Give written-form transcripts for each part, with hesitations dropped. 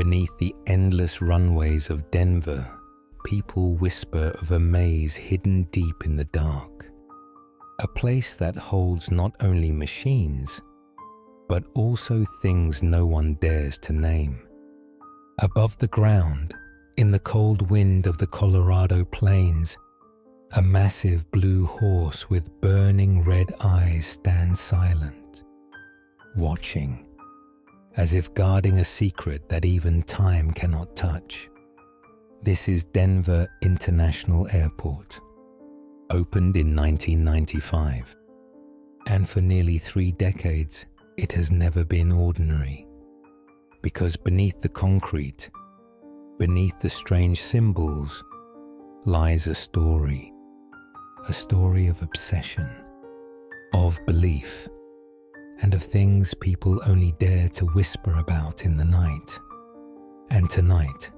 Beneath the endless runways of Denver, people whisper of a maze hidden deep in the dark. A place that holds not only machines, but also things no one dares to name. Above the ground, in the cold wind of the Colorado plains, a massive blue horse with burning red eyes stands silent, watching, as if guarding a secret that even time cannot touch. This is Denver International Airport, opened in 1995, and for nearly 3 decades, it has never been ordinary, because beneath the concrete, beneath the strange symbols, lies a story of obsession, of belief, and of things people only dare to whisper about in the night. And tonight,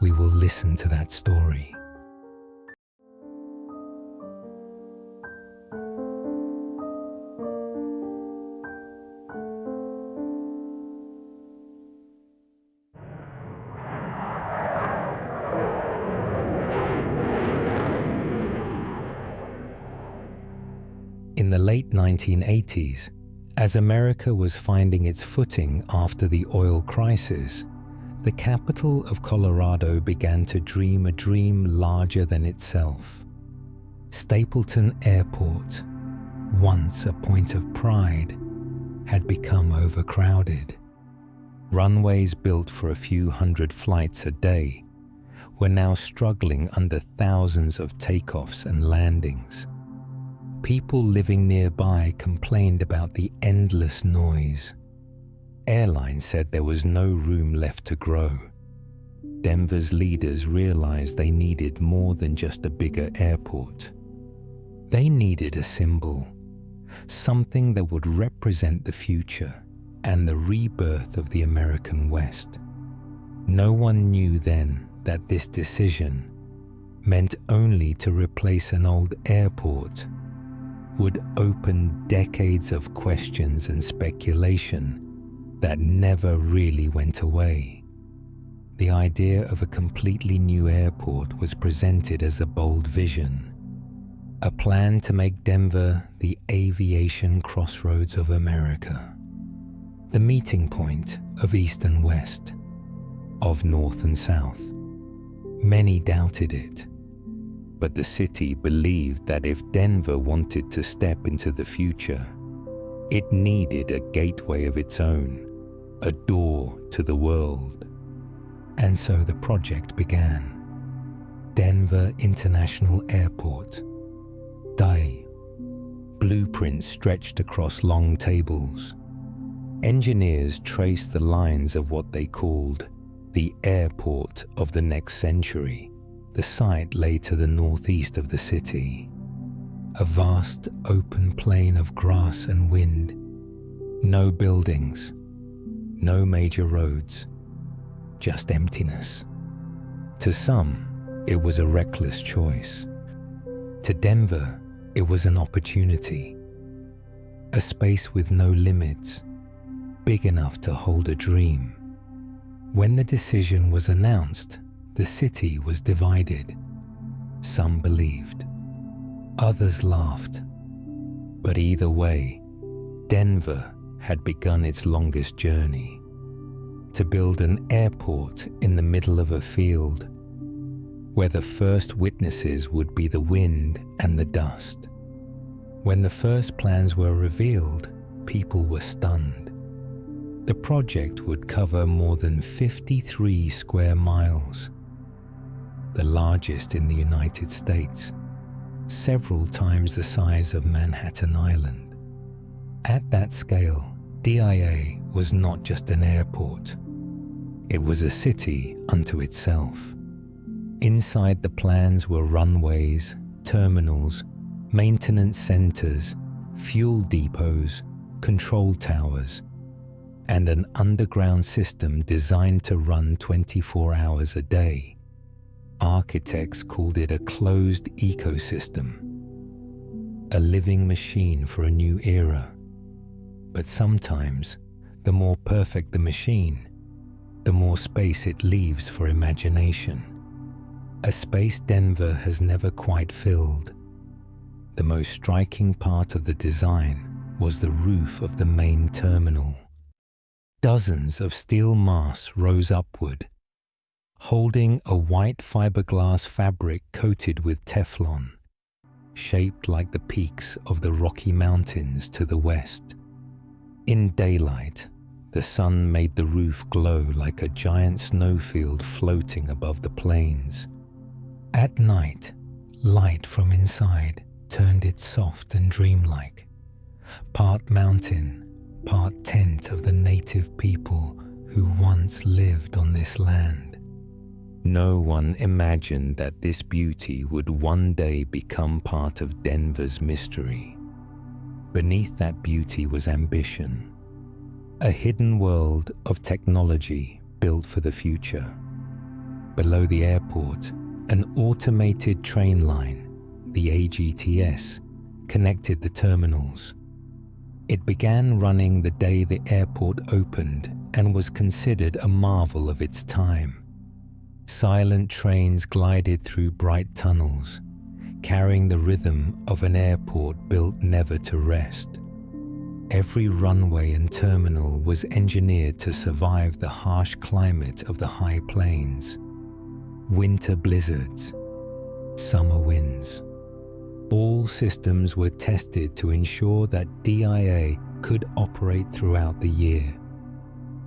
we will listen to that story. In the late 1980s, as America was finding its footing after the oil crisis, the capital of Colorado began to dream a dream larger than itself. Stapleton Airport, once a point of pride, had become overcrowded. Runways built for a few hundred flights a day were now struggling under thousands of takeoffs and landings. People living nearby complained about the endless noise. Airlines said there was no room left to grow. Denver's leaders realized they needed more than just a bigger airport. They needed a symbol, something that would represent the future and the rebirth of the American West. No one knew then that this decision, meant only to replace an old airport, would open decades of questions and speculation that never really went away. The idea of a completely new airport was presented as a bold vision, a plan to make Denver the aviation crossroads of America, the meeting point of East and West, of North and South. Many doubted it, but the city believed that if Denver wanted to step into the future, it needed a gateway of its own, a door to the world. And so the project began. Denver International Airport. DIE. Blueprints stretched across long tables. Engineers traced the lines of what they called the airport of the next century. The site lay to the northeast of the city, a vast open plain of grass and wind. No buildings, no major roads, just emptiness. To some, it was a reckless choice. To Denver, it was an opportunity, a space with no limits, big enough to hold a dream. When the decision was announced, the city was divided. Some believed, others laughed. But either way, Denver had begun its longest journey. To build an airport in the middle of a field, where the first witnesses would be the wind and the dust. When the first plans were revealed, people were stunned. The project would cover more than 53 square miles, the largest in the United States, several times the size of Manhattan Island. At that scale, DIA was not just an airport. It was a city unto itself. Inside the plans were runways, terminals, maintenance centers, fuel depots, control towers, and an underground system designed to run 24 hours a day. Architects called it a closed ecosystem, a living machine for a new era. But sometimes, the more perfect the machine, the more space it leaves for imagination. A space Denver has never quite filled. The most striking part of the design was the roof of the main terminal. Dozens of steel masts rose upward, holding a white fiberglass fabric coated with Teflon, shaped like the peaks of the Rocky Mountains to the west. In daylight, the sun made the roof glow like a giant snowfield floating above the plains. At night, light from inside turned it soft and dreamlike, part mountain, part tent of the native people who once lived on this land. No one imagined that this beauty would one day become part of Denver's mystery. Beneath that beauty was ambition, a hidden world of technology built for the future. Below the airport, an automated train line, the AGTS, connected the terminals. It began running the day the airport opened and was considered a marvel of its time. Silent trains glided through bright tunnels, carrying the rhythm of an airport built never to rest. Every runway and terminal was engineered to survive the harsh climate of the high plains. Winter blizzards, summer winds. All systems were tested to ensure that DIA could operate throughout the year.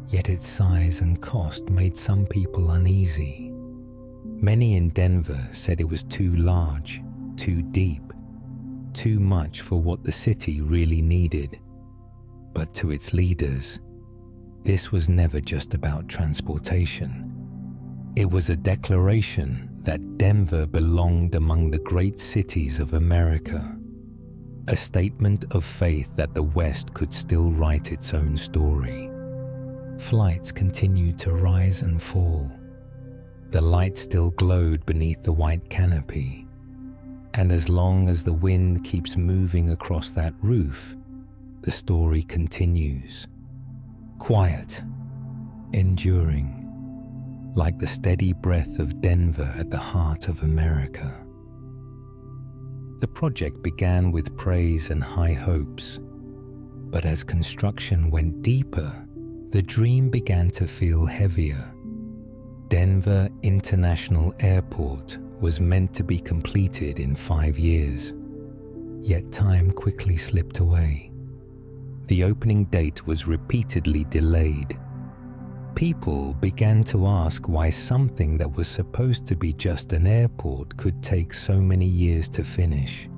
Yet its size and cost made some people uneasy. Many in Denver said it was too large, too deep, too much for what the city really needed. But to its leaders, this was never just about transportation. It was a declaration that Denver belonged among the great cities of America, a statement of faith that the West could still write its own story. Flights continued to rise and fall. The light still glowed beneath the white canopy, and as long as the wind keeps moving across that roof, the story continues. Quiet, enduring, like the steady breath of Denver at the heart of America. The project began with praise and high hopes, but as construction went deeper, the dream began to feel heavier. Denver International Airport was meant to be completed in 5 years, yet time quickly slipped away. The opening date was repeatedly delayed. People began to ask why something that was supposed to be just an airport could take so many years to finish.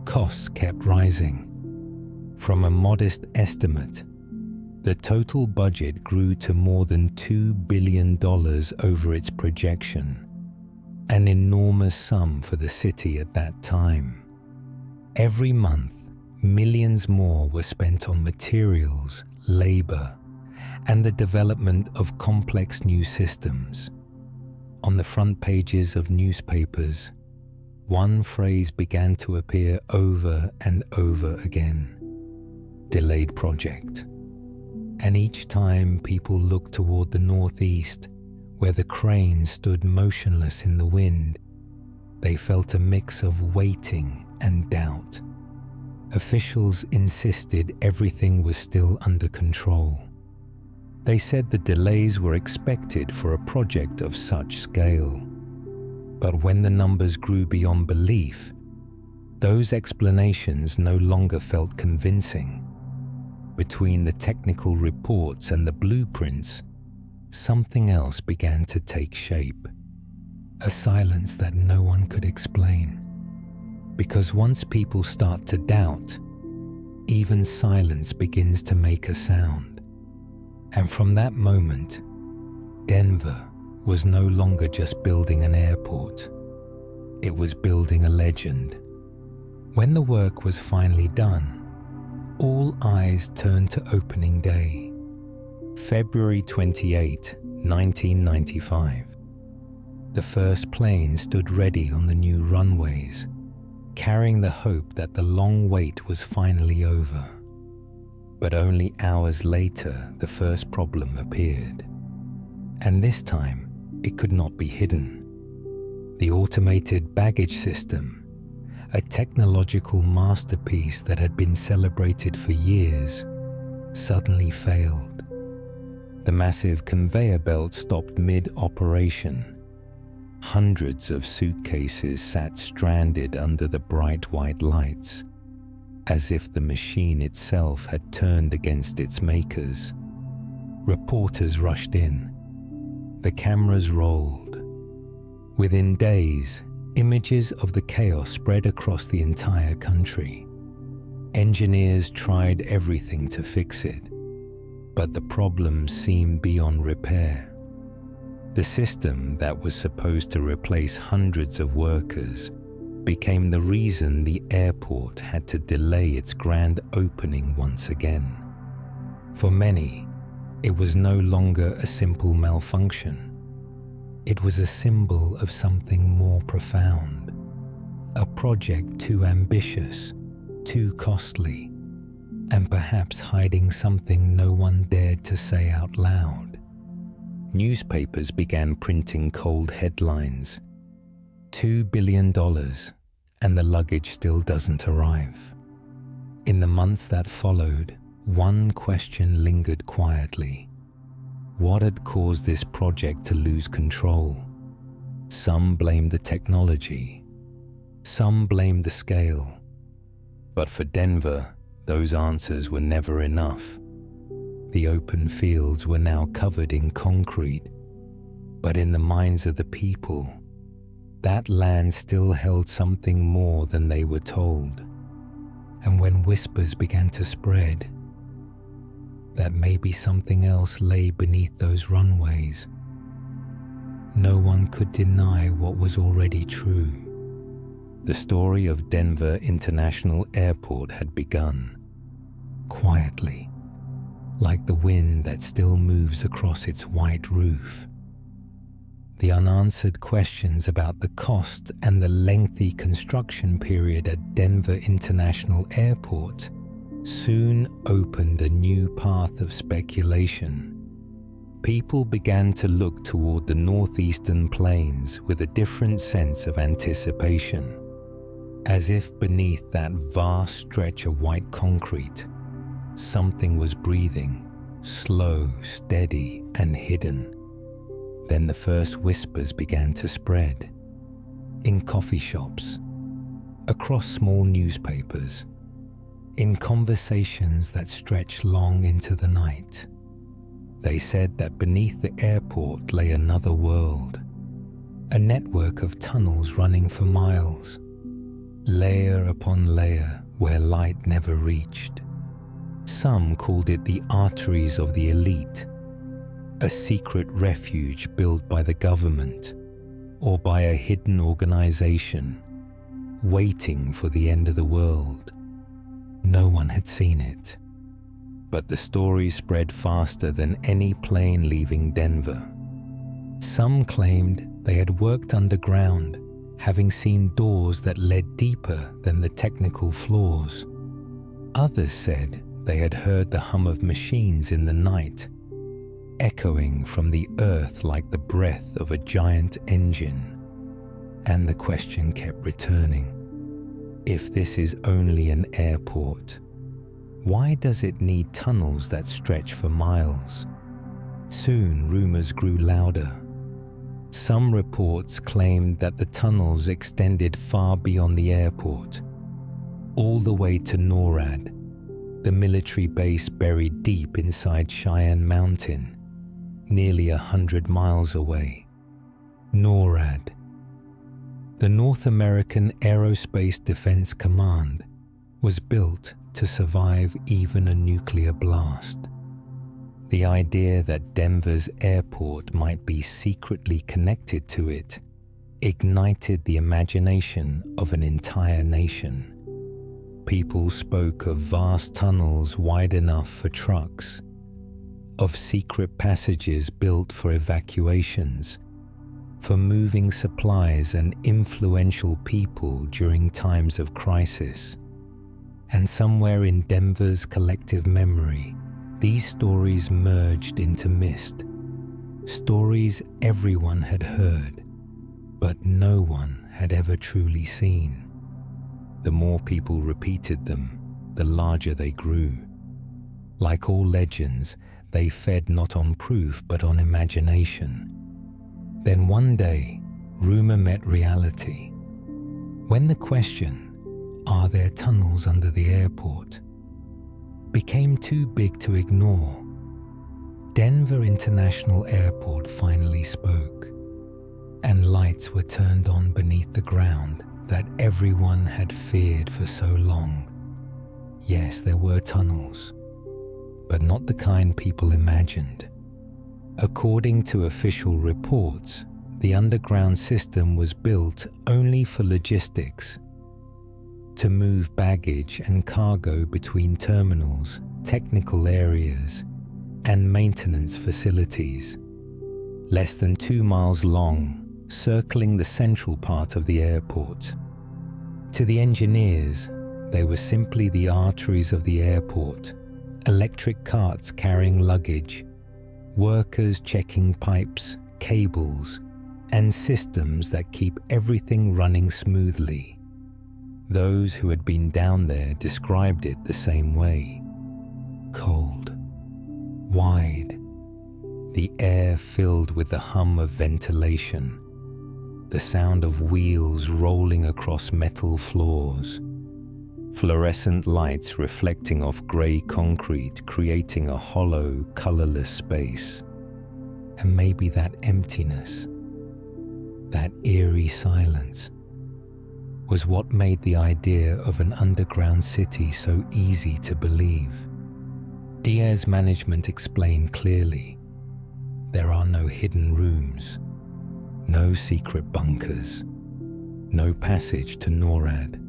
Costs kept rising. From a modest estimate, the total budget grew to more than $2 billion over its projection, an enormous sum for the city at that time. Every month, millions more were spent on materials, labor, and the development of complex new systems. On the front pages of newspapers, one phrase began to appear over and over again: delayed project. And each time people looked toward the northeast, where the crane stood motionless in the wind, they felt a mix of waiting and doubt. Officials insisted everything was still under control. They said the delays were expected for a project of such scale. But when the numbers grew beyond belief, those explanations no longer felt convincing. Between the technical reports and the blueprints, something else began to take shape. A silence that no one could explain. Because once people start to doubt, even silence begins to make a sound. And from that moment, Denver was no longer just building an airport. It was building a legend. When the work was finally done, all eyes turned to opening day, February 28, 1995. The first plane stood ready on the new runways, carrying the hope that the long wait was finally over. But only hours later, the first problem appeared. And this time, it could not be hidden. The automated baggage system, a technological masterpiece that had been celebrated for years, suddenly failed. The massive conveyor belt stopped mid-operation. Hundreds of suitcases sat stranded under the bright white lights, as if the machine itself had turned against its makers. Reporters rushed in. The cameras rolled. Within days, images of the chaos spread across the entire country. Engineers tried everything to fix it, but the problem seemed beyond repair. The system that was supposed to replace hundreds of workers became the reason the airport had to delay its grand opening once again. For many, it was no longer a simple malfunction. It was a symbol of something more profound, a project too ambitious, too costly, and perhaps hiding something no one dared to say out loud. Newspapers began printing cold headlines. $2 billion, and the luggage still doesn't arrive. In the months that followed, one question lingered quietly. What had caused this project to lose control? Some blamed the technology. Some blamed the scale. But for Denver, those answers were never enough. The open fields were now covered in concrete, but in the minds of the people, that land still held something more than they were told. And when whispers began to spread, that maybe something else lay beneath those runways, no one could deny what was already true. The story of Denver International Airport had begun, quietly, like the wind that still moves across its white roof. The unanswered questions about the cost and the lengthy construction period at Denver International Airport soon opened a new path of speculation. People began to look toward the northeastern plains with a different sense of anticipation, as if beneath that vast stretch of white concrete, something was breathing, slow, steady, and hidden. Then the first whispers began to spread. In coffee shops, across small newspapers, in conversations that stretched long into the night. They said that beneath the airport lay another world, a network of tunnels running for miles, layer upon layer where light never reached. Some called it the arteries of the elite, a secret refuge built by the government or by a hidden organization, waiting for the end of the world. No one had seen it, but the story spread faster than any plane leaving Denver. Some claimed they had worked underground, having seen doors that led deeper than the technical floors. Others said they had heard the hum of machines in the night, echoing from the earth like the breath of a giant engine. And the question kept returning. If this is only an airport, why does it need tunnels that stretch for miles? Soon rumors grew louder. Some reports claimed that the tunnels extended far beyond the airport, all the way to NORAD, the military base buried deep inside Cheyenne Mountain, nearly 100 miles away. NORAD, the North American Aerospace Defense Command, was built to survive even a nuclear blast. The idea that Denver's airport might be secretly connected to it ignited the imagination of an entire nation. People spoke of vast tunnels wide enough for trucks, of secret passages built for evacuations, for moving supplies and influential people during times of crisis. And somewhere in Denver's collective memory, these stories merged into mist. stories everyone had heard, but no one had ever truly seen. The more people repeated them, the larger they grew. Like all legends, they fed not on proof but on imagination. Then one day, rumor met reality. When the question, "Are there tunnels under the airport?" became too big to ignore, Denver International Airport finally spoke, and lights were turned on beneath the ground that everyone had feared for so long. Yes, there were tunnels, but not the kind people imagined. According to official reports, the underground system was built only for logistics, to move baggage and cargo between terminals, technical areas, and maintenance facilities. Less than 2 miles long, circling the central part of the airport. To the engineers, they were simply the arteries of the airport, electric carts carrying luggage, workers checking pipes, cables, and systems that keep everything running smoothly. Those who had been down there described it the same way. Cold, wide, the air filled with the hum of ventilation, the sound of wheels rolling across metal floors, fluorescent lights reflecting off grey concrete, creating a hollow, colourless space. And maybe that emptiness, that eerie silence, was what made the idea of an underground city so easy to believe. Diaz's management explained clearly, there are no hidden rooms, no secret bunkers, no passage to NORAD.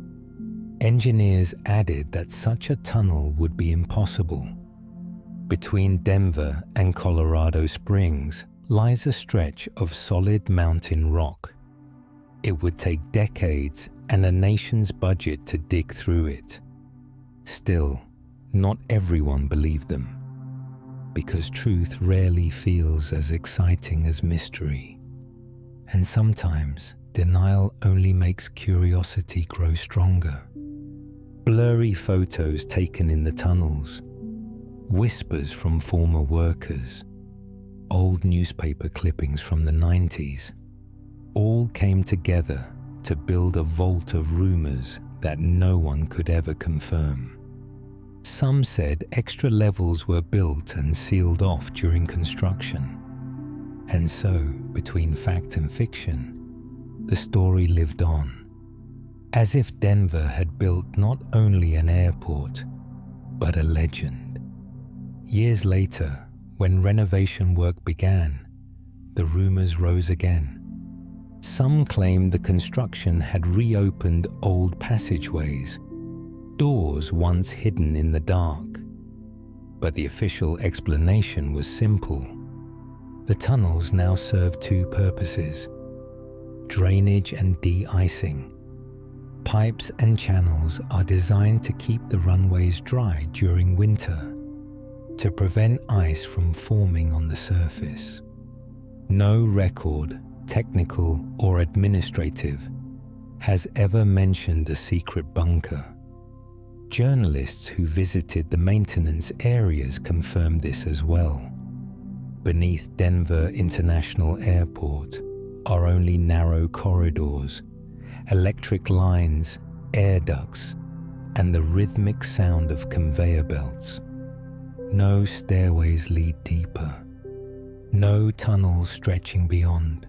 Engineers added that such a tunnel would be impossible. Between Denver and Colorado Springs lies a stretch of solid mountain rock. It would take decades and a nation's budget to dig through it. Still, not everyone believed them, because truth rarely feels as exciting as mystery. And sometimes, denial only makes curiosity grow stronger. Blurry photos taken in the tunnels, whispers from former workers, old newspaper clippings from the 90s, all came together to build a vault of rumors that no one could ever confirm. Some said extra levels were built and sealed off during construction. And so, between fact and fiction, the story lived on, as if Denver had built not only an airport, but a legend. Years later, when renovation work began, the rumors rose again. Some claimed the construction had reopened old passageways, doors once hidden in the dark. But the official explanation was simple. The tunnels now serve two purposes: drainage and de-icing. Pipes and channels are designed to keep the runways dry during winter, to prevent ice from forming on the surface. No record, technical or administrative, has ever mentioned a secret bunker. Journalists who visited the maintenance areas confirmed this as well. Beneath Denver International Airport are only narrow corridors, electric lines, air ducts, and the rhythmic sound of conveyor belts. No stairways lead deeper, no tunnels stretching beyond,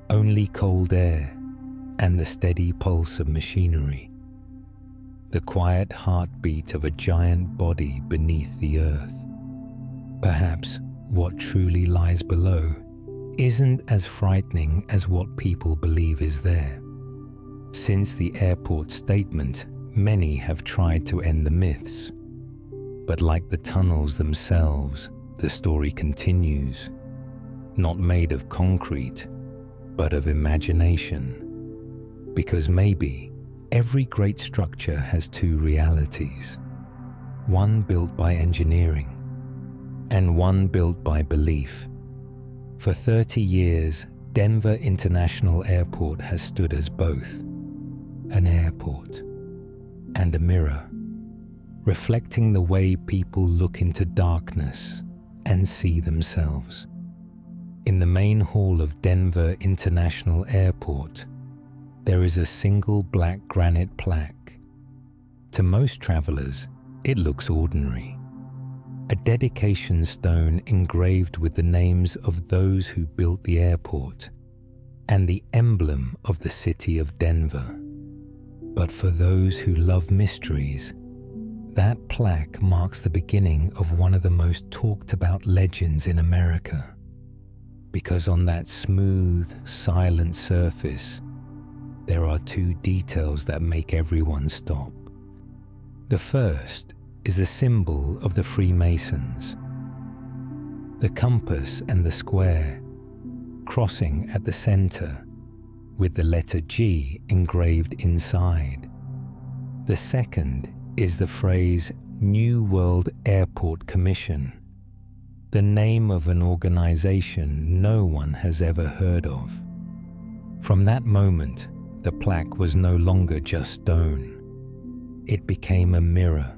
only cold air and the steady pulse of machinery, the quiet heartbeat of a giant body beneath the earth. Perhaps what truly lies below isn't as frightening as what people believe is there. Since the airport statement, many have tried to end the myths. But like the tunnels themselves, the story continues, not made of concrete, but of imagination. Because maybe every great structure has two realities, one built by engineering and one built by belief. For 30 years, Denver International Airport has stood as both an airport and a mirror, reflecting the way people look into darkness and see themselves. In the main hall of Denver International Airport, there is a single black granite plaque. To most travelers, it looks ordinary. A dedication stone engraved with the names of those who built the airport and the emblem of the city of Denver. But for those who love mysteries, that plaque marks the beginning of one of the most talked about legends in America. Because on that smooth, silent surface, there are two details that make everyone stop. The first is the symbol of the Freemasons. The compass and the square, crossing at the center, with the letter G engraved inside. The second is the phrase New World Airport Commission, the name of an organization no one has ever heard of. From that moment, the plaque was no longer just stone. It became a mirror,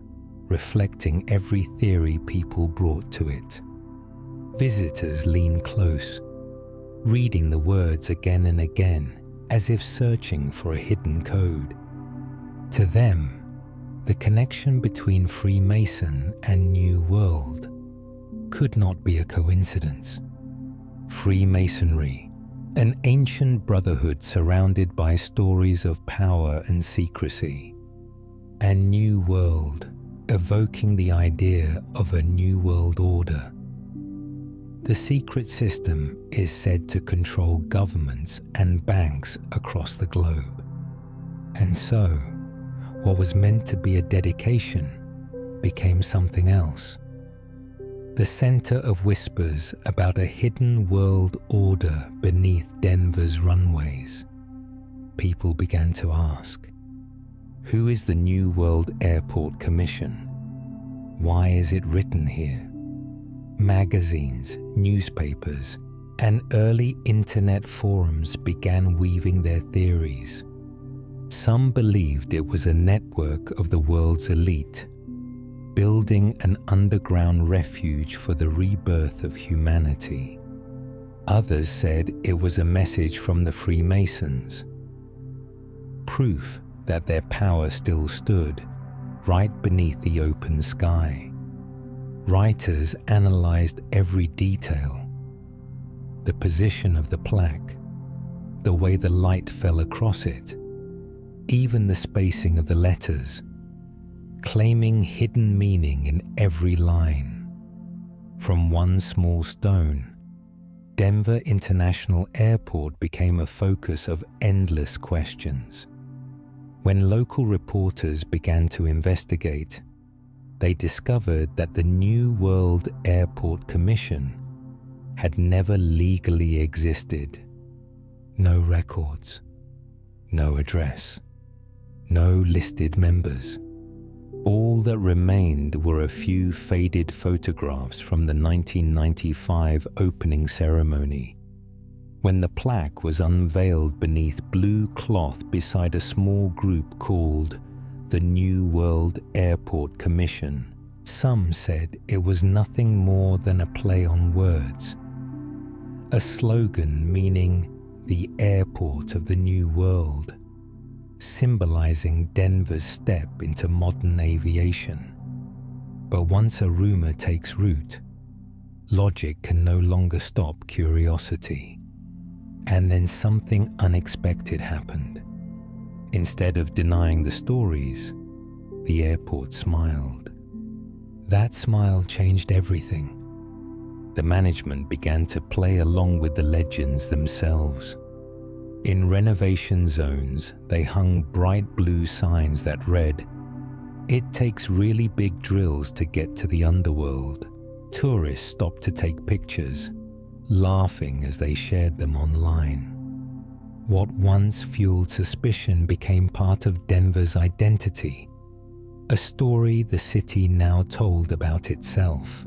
reflecting every theory people brought to it. Visitors lean close, reading the words again and again, as if searching for a hidden code. To them, the connection between Freemason and New World could not be a coincidence. Freemasonry, an ancient brotherhood surrounded by stories of power and secrecy, and New World, evoking the idea of a new world order. The secret system is said to control governments and banks across the globe. And so, what was meant to be a dedication became something else. The center of whispers about a hidden world order beneath Denver's runways. People began to ask, who is the New World Airport Commission? Why is it written here? Magazines, newspapers, and early internet forums began weaving their theories. Some believed it was a network of the world's elite, building an underground refuge for the rebirth of humanity. Others said it was a message from the Freemasons, proof that their power still stood right beneath the open sky. Writers analyzed every detail: the position of the plaque, the way the light fell across it, even the spacing of the letters, claiming hidden meaning in every line. From one small stone, Denver International Airport became a focus of endless questions. When local reporters began to investigate, they discovered that the New World Airport Commission had never legally existed. No records, no address, no listed members. All that remained were a few faded photographs from the 1995 opening ceremony, when the plaque was unveiled beneath blue cloth beside a small group called the New World Airport Commission. Some said it was nothing more than a play on words, a slogan meaning the airport of the new world, symbolizing Denver's step into modern aviation. But once a rumor takes root, logic can no longer stop curiosity. And then something unexpected happened. Instead of denying the stories, the airport smiled. That smile changed everything. The management began to play along with the legends themselves. In renovation zones, they hung bright blue signs that read, "It takes really big drills to get to the underworld." Tourists stopped to take pictures, laughing as they shared them online. What once fueled suspicion became part of Denver's identity, a story the city now told about itself.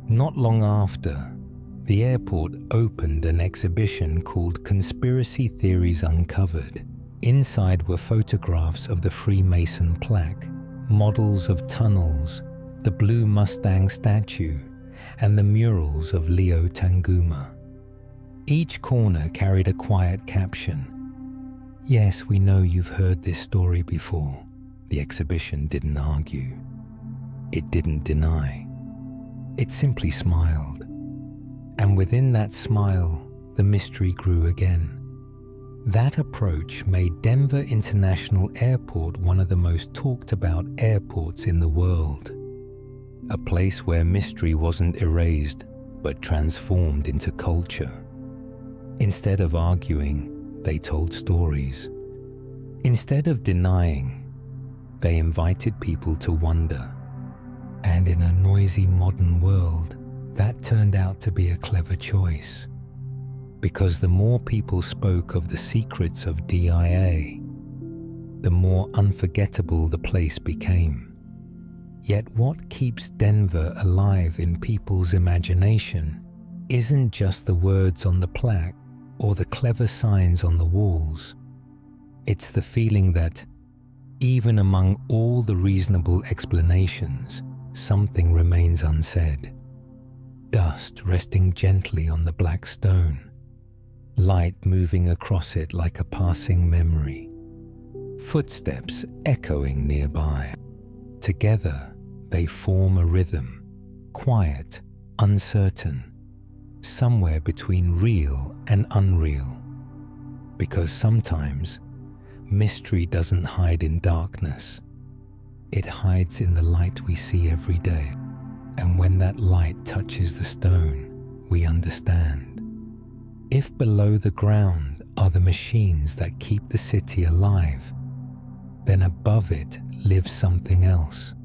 Not long after, the airport opened an exhibition called Conspiracy Theories Uncovered. Inside were photographs of the Freemason plaque, models of tunnels, the Blue Mustang statue, and the murals of Leo Tanguma. Each corner carried a quiet caption. "Yes, we know you've heard this story before." The exhibition didn't argue. It didn't deny. It simply smiled. And within that smile, the mystery grew again. That approach made Denver International Airport one of the most talked about airports in the world. A place where mystery wasn't erased, but transformed into culture. Instead of arguing, they told stories. Instead of denying, they invited people to wonder. And in a noisy modern world, that turned out to be a clever choice. Because the more people spoke of the secrets of DIA, the more unforgettable the place became. Yet what keeps Denver alive in people's imagination isn't just the words on the plaque or the clever signs on the walls. It's the feeling that, even among all the reasonable explanations, something remains unsaid. Dust resting gently on the black stone, light moving across it like a passing memory, footsteps echoing nearby. Together, they form a rhythm, quiet, uncertain, somewhere between real and unreal. Because sometimes, mystery doesn't hide in darkness. It hides in the light we see every day. And when that light touches the stone, we understand. If below the ground are the machines that keep the city alive, then above it lives something else.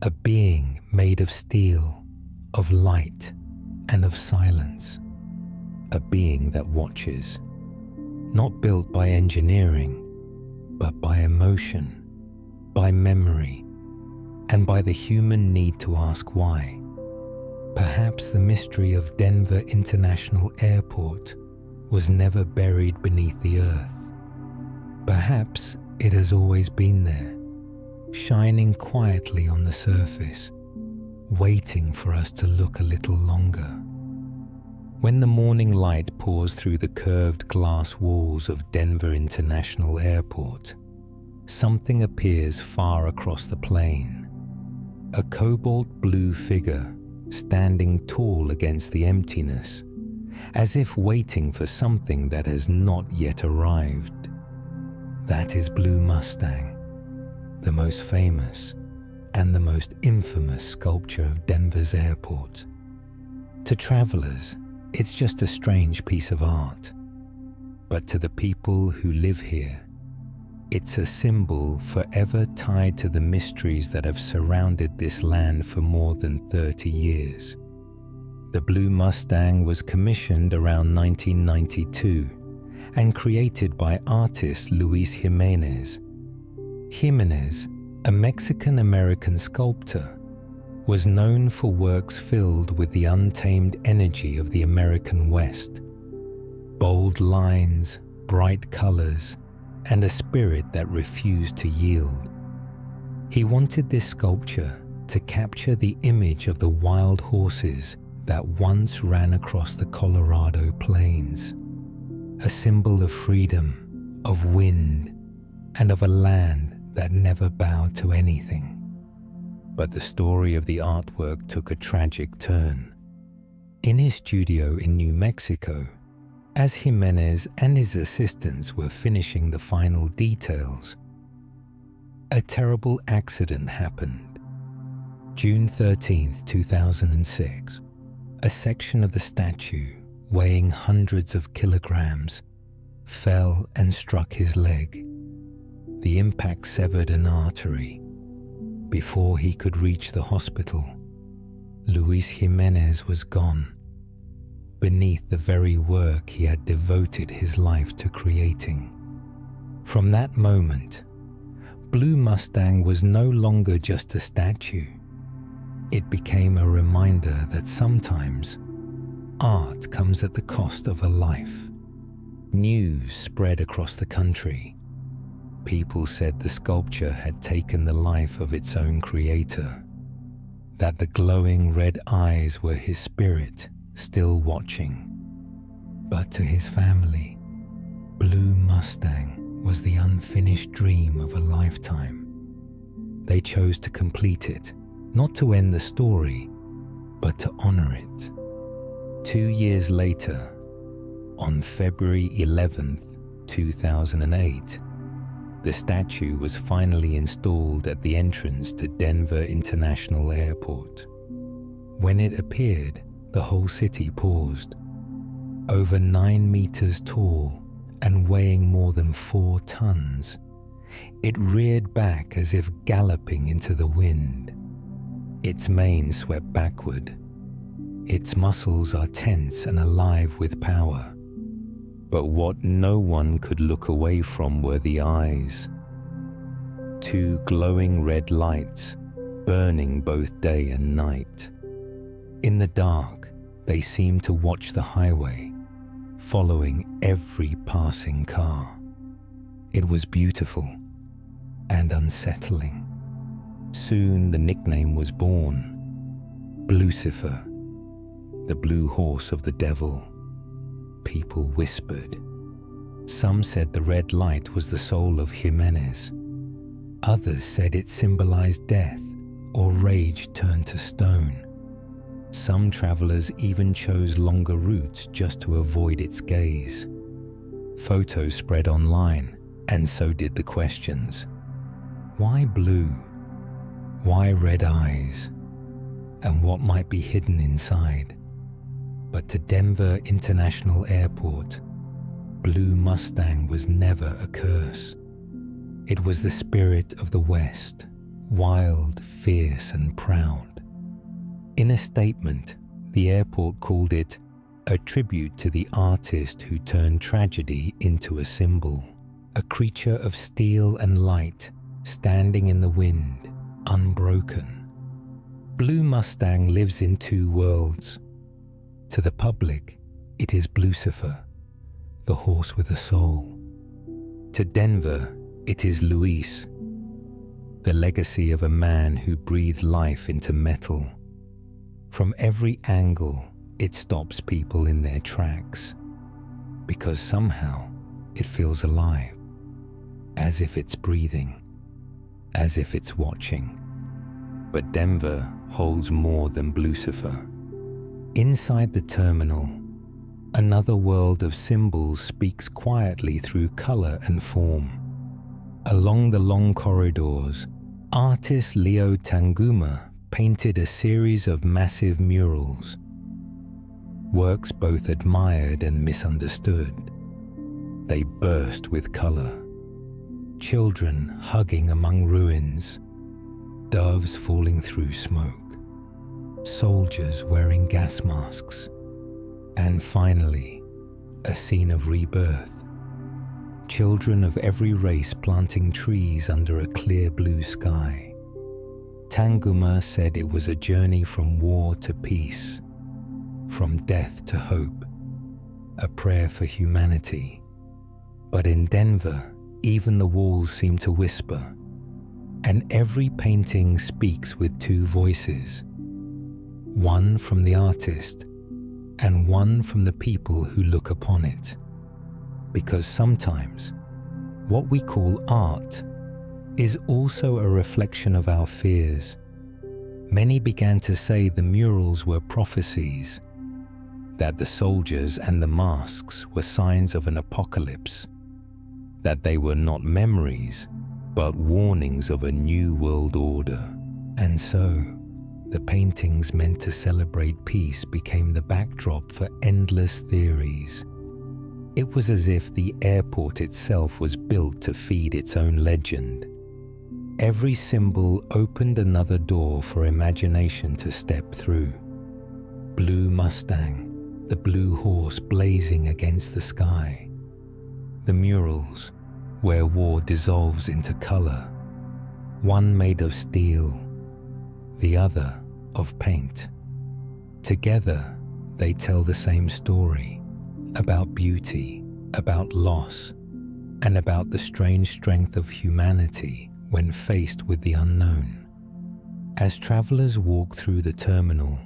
A being made of steel, of light, and of silence. A being that watches, not built by engineering, but by emotion, by memory, and by the human need to ask why. Perhaps the mystery of Denver International Airport was never buried beneath the earth. Perhaps it has always been there, shining quietly on the surface, waiting for us to look a little longer. When the morning light pours through the curved glass walls of Denver International Airport, something appears far across the plain. A cobalt blue figure standing tall against the emptiness, as if waiting for something that has not yet arrived. That is Blue Mustang, the most famous and the most infamous sculpture of Denver's airport. To travelers, it's just a strange piece of art. But to the people who live here, it's a symbol forever tied to the mysteries that have surrounded this land for more than 30 years. The Blue Mustang was commissioned around 1992 and created by artist Luis Jimenez. Jimenez, a Mexican-American sculptor, was known for works filled with the untamed energy of the American West. Bold lines, bright colors, and a spirit that refused to yield. He wanted this sculpture to capture the image of the wild horses that once ran across the Colorado plains, a symbol of freedom, of wind, and of a land that never bowed to anything. But the story of the artwork took a tragic turn. In his studio in New Mexico, as Jimenez and his assistants were finishing the final details, a terrible accident happened. June 13, 2006, a section of the statue, weighing hundreds of kilograms, fell and struck his leg. The impact severed an artery. Before he could reach the hospital, Luis Jimenez was gone, beneath the very work he had devoted his life to creating. From that moment, Blue Mustang was no longer just a statue. It became a reminder that sometimes art comes at the cost of a life. News spread across the country. People said the sculpture had taken the life of its own creator, that the glowing red eyes were his spirit still watching. But to his family, Blue Mustang was the unfinished dream of a lifetime. They chose to complete it, not to end the story, but to honor it. 2 years later, on February 11th, 2008, the statue was finally installed at the entrance to Denver International Airport. When it appeared, the whole city paused. Over 9 meters tall and weighing more than 4 tons, it reared back as if galloping into the wind. Its mane swept backward. Its muscles are tense and alive with power. But what no one could look away from were the eyes. 2 glowing red lights, burning both day and night. In the dark, they seemed to watch the highway, following every passing car. It was beautiful and unsettling. Soon the nickname was born, Blucifer, the blue horse of the devil. People whispered. Some said the red light was the soul of Jimenez. Others said it symbolized death or rage turned to stone. Some travelers even chose longer routes just to avoid its gaze. Photos spread online, and so did the questions. Why blue? Why red eyes? And what might be hidden inside? But to Denver International Airport, Blue Mustang was never a curse. It was the spirit of the West, wild, fierce, and proud. In a statement, the airport called it a tribute to the artist who turned tragedy into a symbol, a creature of steel and light, standing in the wind, unbroken. Blue Mustang lives in 2 worlds. To the public, it is Blucifer, the horse with a soul. To Denver, it is Luis, the legacy of a man who breathed life into metal. From every angle, it stops people in their tracks, because somehow it feels alive, as if it's breathing, as if it's watching. But Denver holds more than Blucifer. Inside the terminal, another world of symbols speaks quietly through color and form. Along the long corridors, artist Leo Tanguma painted a series of massive murals, works both admired and misunderstood. They burst with color. Children hugging among ruins, doves falling through smoke, soldiers wearing gas masks, and finally, a scene of rebirth. Children of every race planting trees under a clear blue sky. Tanguma said it was a journey from war to peace, from death to hope, a prayer for humanity. But in Denver, even the walls seem to whisper, and every painting speaks with 2 voices. One from the artist, and one from the people who look upon it. Because sometimes, what we call art is also a reflection of our fears. Many began to say the murals were prophecies, that the soldiers and the masks were signs of an apocalypse, that they were not memories, but warnings of a new world order. And so, the paintings meant to celebrate peace became the backdrop for endless theories. It was as if the airport itself was built to feed its own legend. Every symbol opened another door for imagination to step through. Blue Mustang, the blue horse blazing against the sky. The murals, where war dissolves into color, one made of steel, the other of paint. Together, they tell the same story about beauty, about loss, and about the strange strength of humanity when faced with the unknown. As travelers walk through the terminal,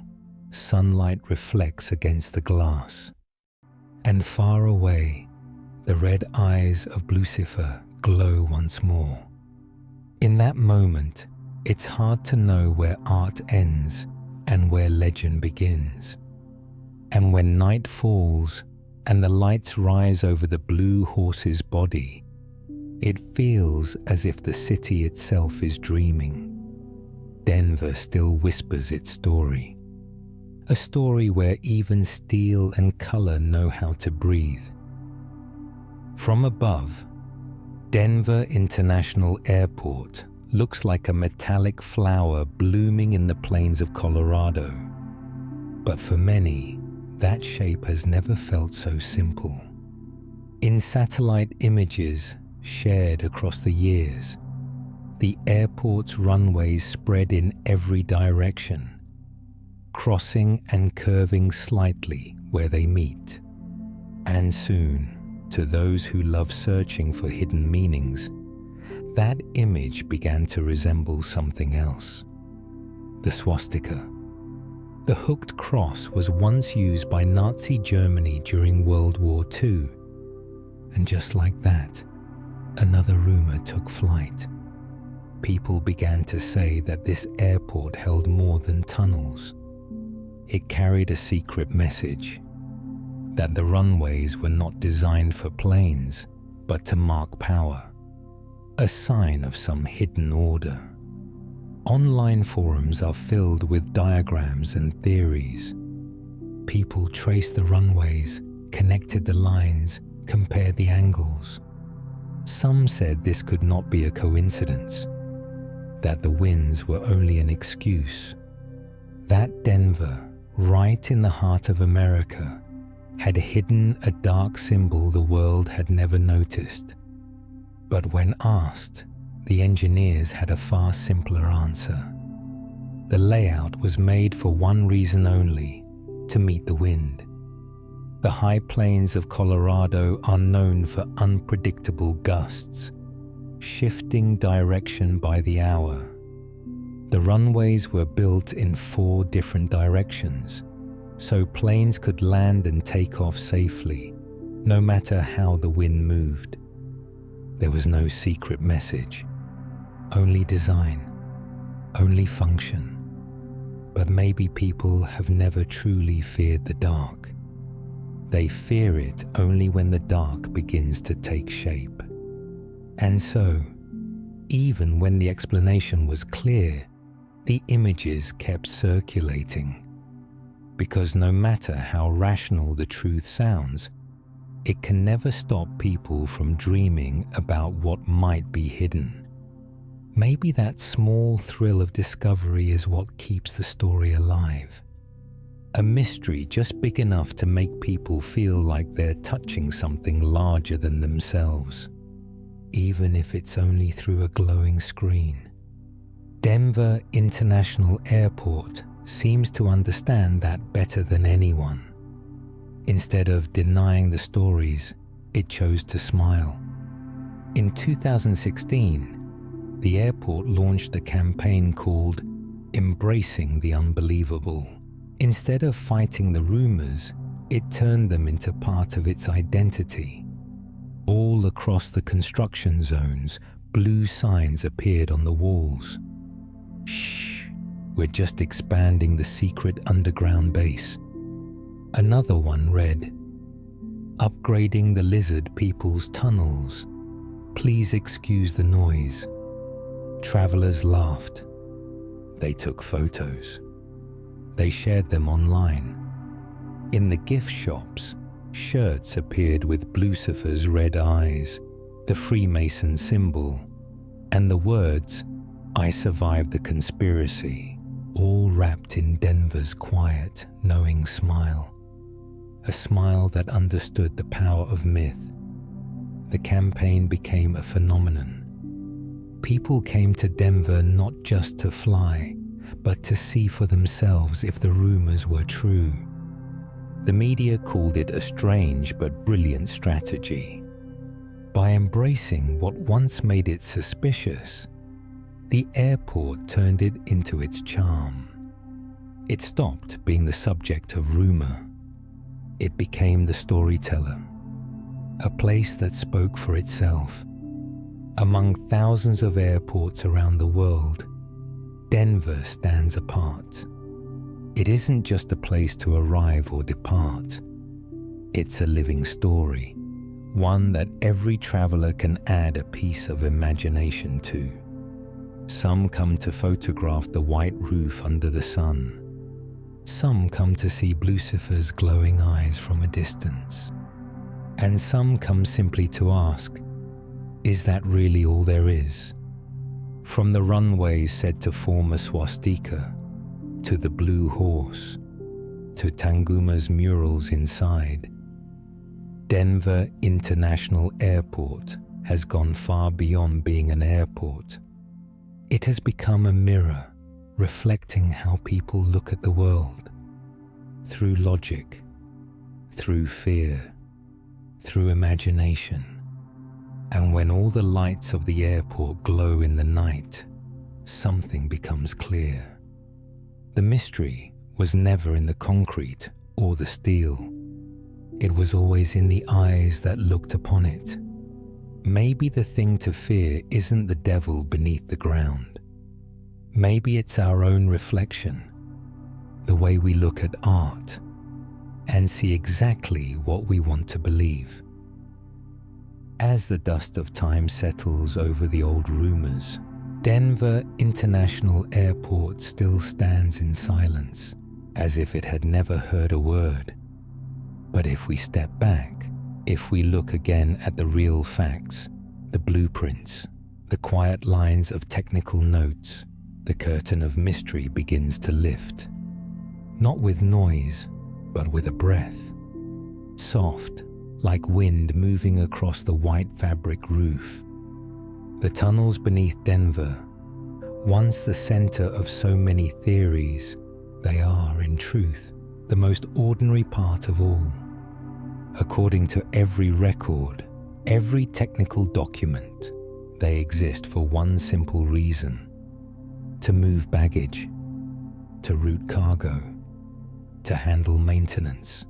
sunlight reflects against the glass, and far away, the red eyes of Blucifer glow once more. In that moment, it's hard to know where art ends and where legend begins. And when night falls and the lights rise over the blue horse's body, it feels as if the city itself is dreaming. Denver still whispers its story, a story where even steel and color know how to breathe. From above, Denver International Airport looks like a metallic flower blooming in the plains of Colorado. But for many, that shape has never felt so simple. In satellite images shared across the years, the airport's runways spread in every direction, crossing and curving slightly where they meet. And soon, to those who love searching for hidden meanings, that image began to resemble something else. The swastika. The hooked cross was once used by Nazi Germany during World War II. And just like that, another rumor took flight. People began to say that this airport held more than tunnels. It carried a secret message, that the runways were not designed for planes, but to mark power, a sign of some hidden order. Online forums are filled with diagrams and theories. People traced the runways, connected the lines, compared the angles. Some said this could not be a coincidence, that the winds were only an excuse. That Denver, right in the heart of America, had hidden a dark symbol the world had never noticed. But when asked, the engineers had a far simpler answer. The layout was made for one reason only: to meet the wind. The high plains of Colorado are known for unpredictable gusts, shifting direction by the hour. The runways were built in 4 different directions, so planes could land and take off safely, no matter how the wind moved. There was no secret message, only design, only function. But maybe people have never truly feared the dark. They fear it only when the dark begins to take shape. And so, even when the explanation was clear, the images kept circulating. Because no matter how rational the truth sounds, it can never stop people from dreaming about what might be hidden. Maybe that small thrill of discovery is what keeps the story alive. A mystery just big enough to make people feel like they're touching something larger than themselves, even if it's only through a glowing screen. Denver International Airport seems to understand that better than anyone. Instead of denying the stories, it chose to smile. In 2016, the airport launched a campaign called Embracing the Unbelievable. Instead of fighting the rumors, it turned them into part of its identity. All across the construction zones, blue signs appeared on the walls. Shh, we're just expanding the secret underground base. Another one read, upgrading the lizard people's tunnels. Please excuse the noise. Travelers laughed. They took photos. They shared them online. In the gift shops, shirts appeared with Blucifer's red eyes, the Freemason symbol, and the words, "I survived the conspiracy," all wrapped in Denver's quiet, knowing smile. A smile that understood the power of myth. The campaign became a phenomenon. People came to Denver not just to fly, but to see for themselves if the rumors were true. The media called it a strange but brilliant strategy. By embracing what once made it suspicious, the airport turned it into its charm. It stopped being the subject of rumor. It became the storyteller, a place that spoke for itself. Among thousands of airports around the world, Denver stands apart. It isn't just a place to arrive or depart. It's a living story, one that every traveler can add a piece of imagination to. Some come to photograph the white roof under the sun. Some come to see Blucifer's glowing eyes from a distance. And some come simply to ask, is that really all there is? From the runways said to form a swastika, to the Blue Horse, to Tanguma's murals inside, Denver International Airport has gone far beyond being an airport. It has become a mirror reflecting how people look at the world, through logic, through fear, through imagination. And when all the lights of the airport glow in the night, something becomes clear. The mystery was never in the concrete or the steel. It was always in the eyes that looked upon it. Maybe the thing to fear isn't the devil beneath the ground. Maybe it's our own reflection, the way we look at art and see exactly what we want to believe. As the dust of time settles over the old rumors, Denver International Airport still stands in silence, as if it had never heard a word. But if we step back, if we look again at the real facts, the blueprints, the quiet lines of technical notes, the curtain of mystery begins to lift. Not with noise, but with a breath. Soft, like wind moving across the white fabric roof. The tunnels beneath Denver, once the center of so many theories, they are, in truth, the most ordinary part of all. According to every record, every technical document, they exist for one simple reason: to move baggage, to route cargo, to handle maintenance,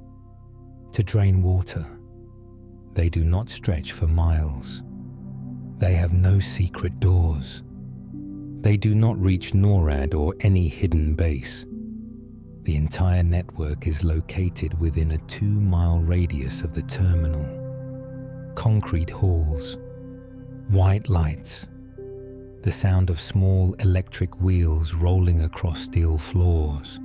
to drain water. They do not stretch for miles. They have no secret doors. They do not reach NORAD or any hidden base. The entire network is located within a 2-mile radius of the terminal. Concrete halls, white lights, the sound of small electric wheels rolling across steel floors.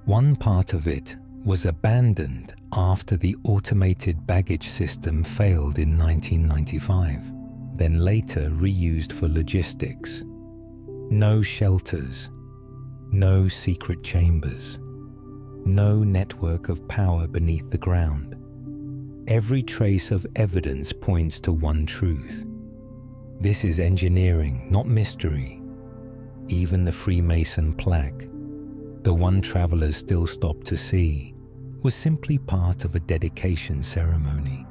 One part of it was abandoned after the automated baggage system failed in 1995, then later reused for logistics. No shelters, no secret chambers, no network of power beneath the ground. Every trace of evidence points to one truth. This is engineering, not mystery. Even the Freemason plaque, the one travelers still stop to see, was simply part of a dedication ceremony.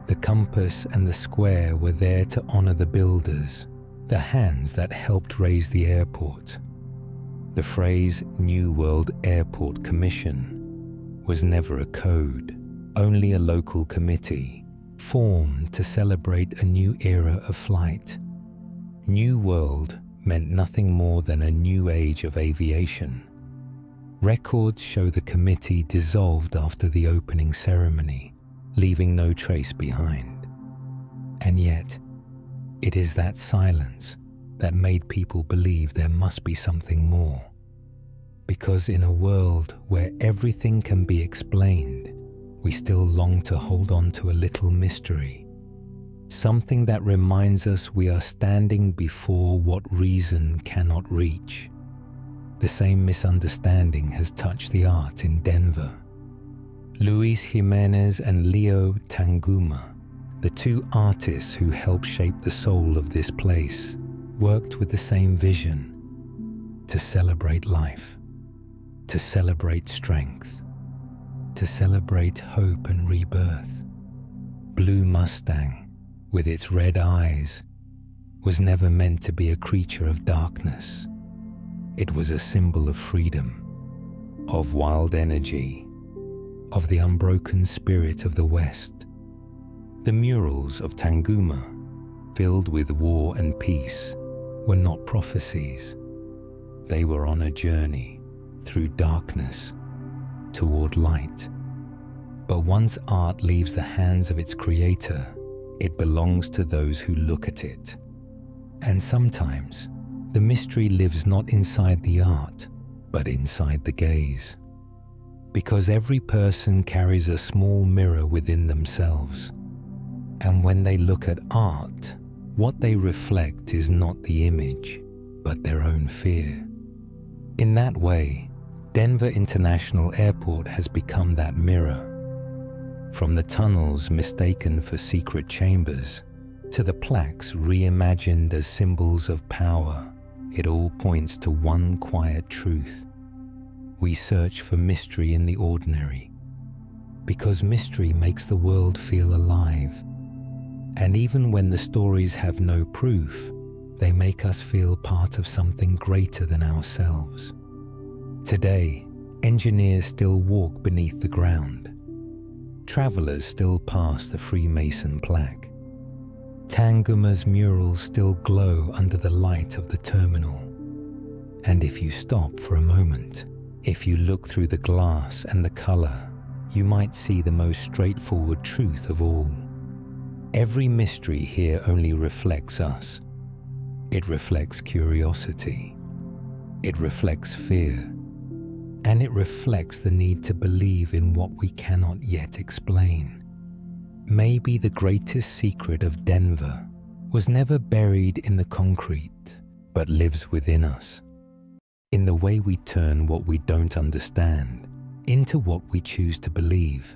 The compass and the square were there to honor the builders, the hands that helped raise the airport. The phrase New World Airport Commission was never a code, only a local committee formed to celebrate a new era of flight. New World meant nothing more than a new age of aviation. Records show the committee dissolved after the opening ceremony, leaving no trace behind. And yet, it is that silence that made people believe there must be something more. Because in a world where everything can be explained, we still long to hold on to a little mystery. Something that reminds us we are standing before what reason cannot reach. The same misunderstanding has touched the art in Denver. Luis Jimenez and Leo Tanguma, the two artists who helped shape the soul of this place, worked with the same vision: to celebrate life, to celebrate strength, to celebrate hope and rebirth. Blue Mustang, with its red eyes, was never meant to be a creature of darkness. It was a symbol of freedom, of wild energy, of the unbroken spirit of the West. The murals of Tanguma, filled with war and peace, were not prophecies. They were on a journey through darkness toward light. But once art leaves the hands of its creator, it belongs to those who look at it. And sometimes, the mystery lives not inside the art, but inside the gaze. Because every person carries a small mirror within themselves. And when they look at art, what they reflect is not the image, but their own fear. In that way, Denver International Airport has become that mirror. From the tunnels mistaken for secret chambers, to the plaques reimagined as symbols of power, it all points to one quiet truth. We search for mystery in the ordinary, because mystery makes the world feel alive. And even when the stories have no proof, they make us feel part of something greater than ourselves. Today, engineers still walk beneath the ground. Travelers still pass the Freemason plaque. Tanguma's murals still glow under the light of the terminal. And if you stop for a moment, if you look through the glass and the color, you might see the most straightforward truth of all. Every mystery here only reflects us. It reflects curiosity. It reflects fear. And it reflects the need to believe in what we cannot yet explain. Maybe the greatest secret of Denver was never buried in the concrete, but lives within us, in the way we turn what we don't understand into what we choose to believe.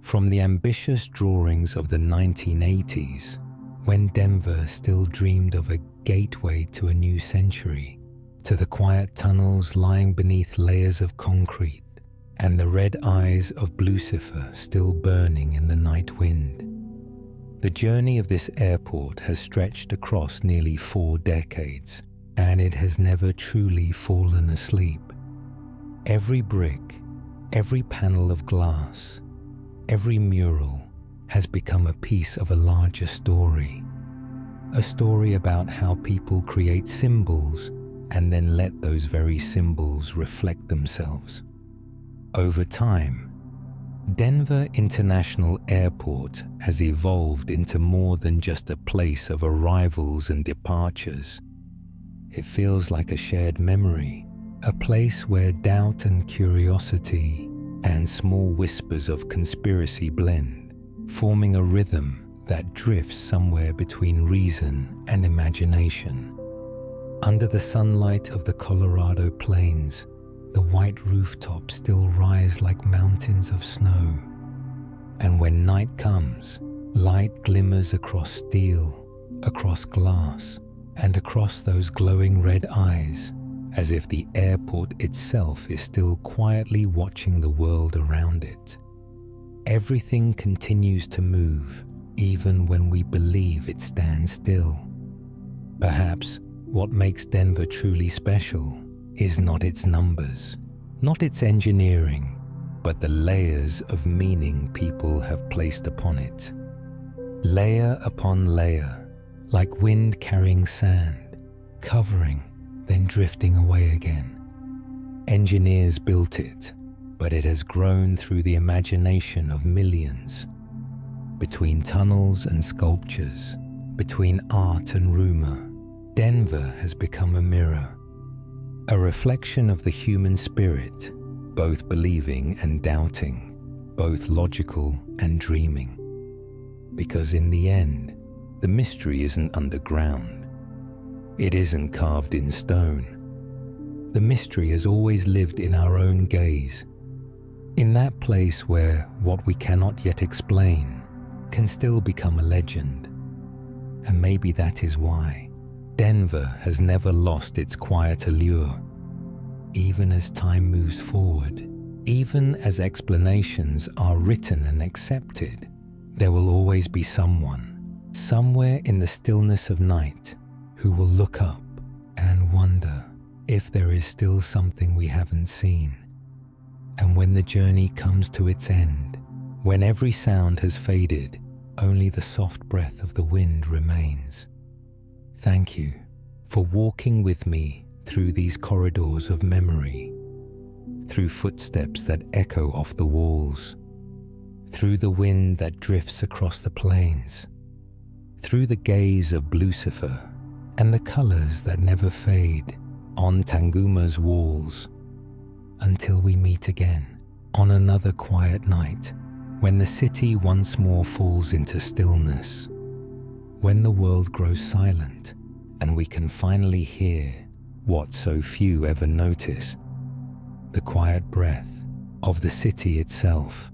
From the ambitious drawings of the 1980s, when Denver still dreamed of a gateway to a new century, to the quiet tunnels lying beneath layers of concrete, and the red eyes of Blucifer still burning in the night wind. The journey of this airport has stretched across nearly 4 decades, and it has never truly fallen asleep. Every brick, every panel of glass, every mural has become a piece of a larger story. A story about how people create symbols and then let those very symbols reflect themselves. Over time, Denver International Airport has evolved into more than just a place of arrivals and departures. It feels like a shared memory, a place where doubt and curiosity and small whispers of conspiracy blend, forming a rhythm that drifts somewhere between reason and imagination. Under the sunlight of the Colorado plains, the white rooftops still rise like mountains of snow. And when night comes, light glimmers across steel, across glass, and across those glowing red eyes, as if the airport itself is still quietly watching the world around it. Everything continues to move, even when we believe it stands still. Perhaps what makes Denver truly special is not its numbers, not its engineering, but the layers of meaning people have placed upon it. Layer upon layer, like wind carrying sand, covering, then drifting away again. Engineers built it, but it has grown through the imagination of millions. Between tunnels and sculptures, between art and rumor, Denver has become a mirror, a reflection of the human spirit, both believing and doubting, both logical and dreaming. Because in the end, the mystery isn't underground. It isn't carved in stone. The mystery has always lived in our own gaze, in that place where what we cannot yet explain can still become a legend. And maybe that is why Denver has never lost its quiet allure. Even as time moves forward, Even as explanations are written and accepted, there will always be someone, somewhere in the stillness of night, who will look up and wonder if there is still something we haven't seen. And when the journey comes to its end, when every sound has faded, only the soft breath of the wind remains. Thank you for walking with me through these corridors of memory, through footsteps that echo off the walls, through the wind that drifts across the plains, through the gaze of Blucifer and the colors that never fade on Tanguma's walls, until we meet again on another quiet night, when the city once more falls into stillness, when the world grows silent and we can finally hear what so few ever notice, the quiet breath of the city itself.